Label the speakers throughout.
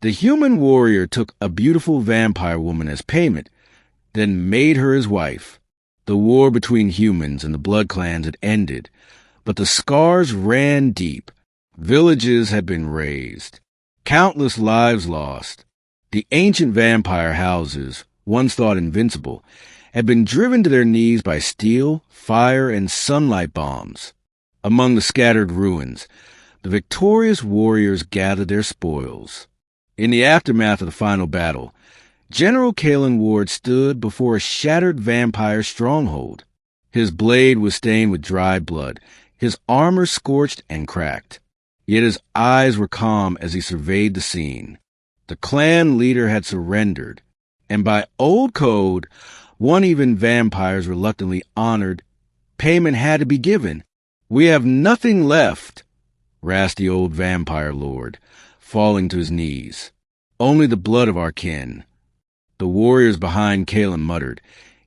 Speaker 1: The human warrior took a beautiful vampire woman as payment, then made her his wife. The war between humans and the blood clans had ended, but the scars ran deep. Villages had been razed, countless lives lost. The ancient vampire houses, once thought invincible, had been driven to their knees by steel, fire, and sunlight bombs. Among the scattered ruins, the victorious warriors gathered their spoils. In the aftermath of the final battle, General Kalen Ward stood before a shattered vampire stronghold. His blade was stained with dried blood, his armor scorched and cracked. Yet his eyes were calm as he surveyed the scene. The clan leader had surrendered, and by old code, one even vampires reluctantly honored, payment had to be given. "We have nothing left," rasped the old vampire lord, falling to his knees. "Only the blood of our kin." The warriors behind Kalen muttered,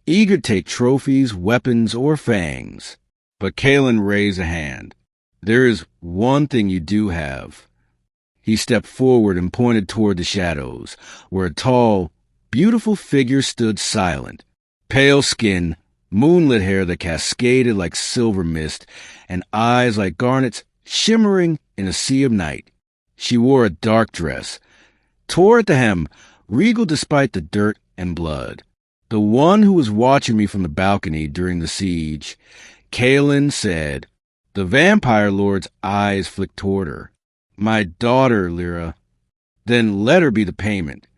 Speaker 1: eager to take trophies, weapons, or fangs. But Kalen raised a hand. "There is one thing you do have." He stepped forward and pointed toward the shadows, where a tall, beautiful figure stood silent. Pale skin, moonlit hair that cascaded like silver mist, and eyes like garnets shimmering in a sea of night. She wore a dark dress, tore at the hem, regal despite the dirt and blood. "The one who was watching me from the balcony during the siege," Kalen said. The vampire lord's eyes flicked toward her. "My daughter, Lyra." "Then let her be the payment."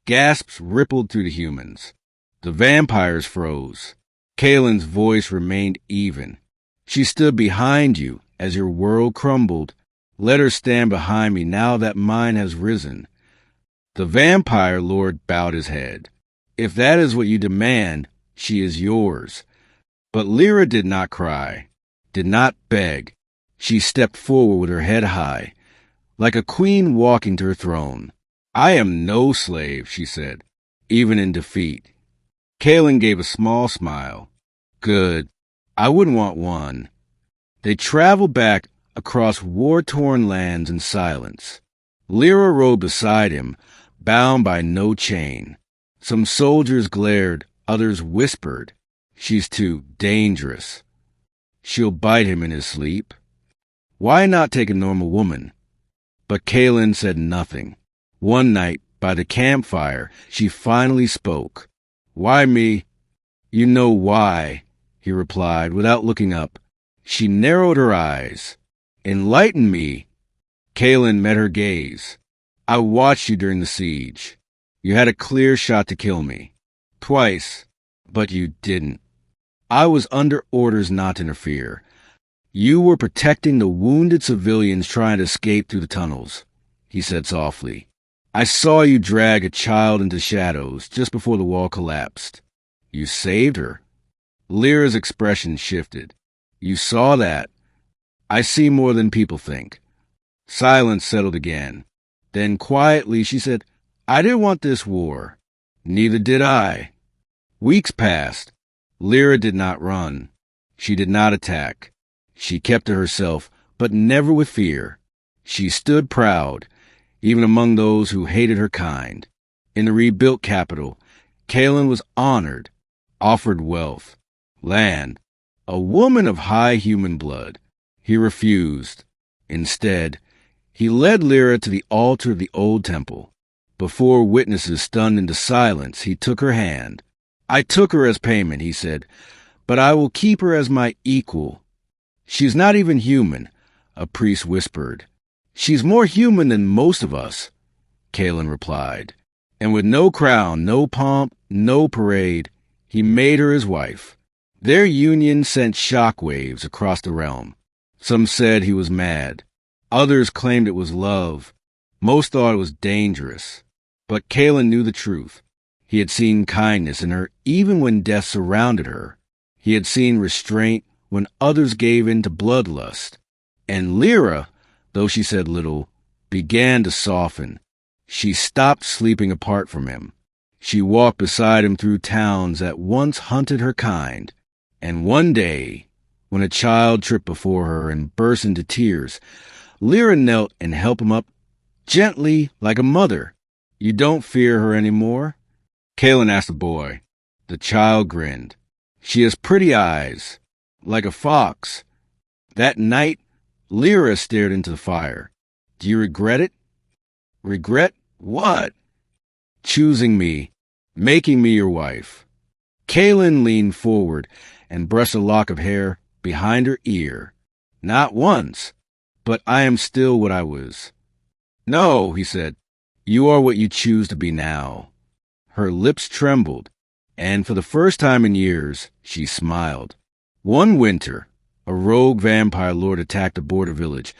Speaker 1: Gasps rippled through the humans. The vampires froze. Kalen's voice remained even. "She stood behind you as your world crumbled. Let her stand behind me now that mine has risen." The vampire lord bowed his head. "If that is what you demand, she is yours." But Lyra did not cry, did not beg. She stepped forward with her head high, like a queen walking to her throne. "I am no slave," she said, "even in defeat." Kalen gave a small smile. "Good. I wouldn't want one." They traveled back across war-torn lands in silence. Lyra rode beside him, bound by no chain. Some soldiers glared, others whispered, "She's too dangerous. She'll bite him in his sleep." Why not take a normal woman? But Kalen said nothing. One night, by the campfire, she finally spoke. "Why me?" "You know why," he replied without looking up. She narrowed her eyes. "Enlighten me." Kalen met her gaze. "I watched you during the siege. You had a clear shot to kill me. Twice, but you didn't. I was under orders not to interfere. You were protecting the wounded civilians trying to escape through the tunnels," he said softly. "I saw you drag a child into shadows just before the wall collapsed. You saved her." Lyra's expression shifted. "You saw that. I see more than people think." Silence settled again. Then quietly she said, "I didn't want this war." "Neither did I." Weeks passed. Lyra did not run. She did not attack. She kept to herself, but never with fear. She stood proud, even among those who hated her kind. In the rebuilt capital, Kalen was honored, offered wealth, land, a woman of high human blood. He refused. Instead, he led Lyra to the altar of the old temple. Before witnesses stunned into silence, he took her hand. "I took her as payment," he said, "but I will keep her as my equal." "She's not even human," a priest whispered. "She's more human than most of us," Kalen replied. And with no crown, no pomp, no parade, he made her his wife. Their union sent shockwaves across the realm. Some said he was mad. Others claimed it was love. Most thought it was dangerous. But Kalen knew the truth. He had seen kindness in her even when death surrounded her. He had seen restraint when others gave in to bloodlust. And Lyra, though she said little, began to soften. She stopped sleeping apart from him. She walked beside him through towns that once hunted her kind. And one day, when a child tripped before her and burst into tears, Lyra knelt and helped him up Gently, like a mother. You don't fear her anymore? Kalen asked the boy. The child grinned. She has pretty eyes, like a fox. That night, Lyra stared into the fire. Do you regret it? Regret what? Choosing me, making me your wife. Kalen leaned forward and brushed a lock of hair behind her ear. Not once, but I am still what I was. No, he said, you are what you choose to be now. Her lips trembled, and for the first time in years, she smiled. One winter, a rogue vampire lord attacked a border village,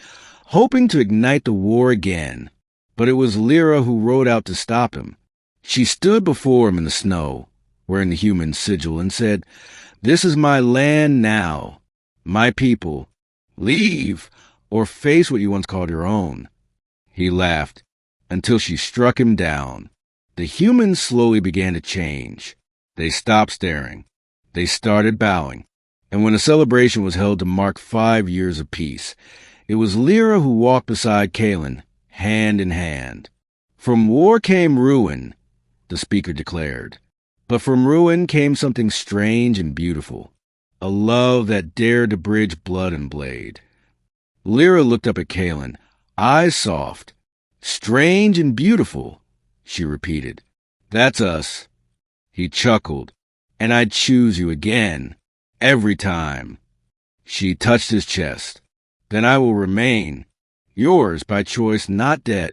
Speaker 1: hoping to ignite the war again, but it was Lyra who rode out to stop him. She stood before him in the snow, wearing the human sigil, and said, "This is my land now, my people. Leave, or face what you once called your own." He laughed, until she struck him down. The humans slowly began to change. They stopped staring. They started bowing. And when a celebration was held to mark 5 years of peace, it was Lyra who walked beside Kalen, hand in hand. From war came ruin, the speaker declared. But from ruin came something strange and beautiful, a love that dared to bridge blood and blade. Lyra looked up at Kalen, eyes soft. "Strange and beautiful," she repeated. "That's us." He chuckled. "And I'd choose you again, every time." She touched his chest. "Then I will remain, yours by choice, not debt."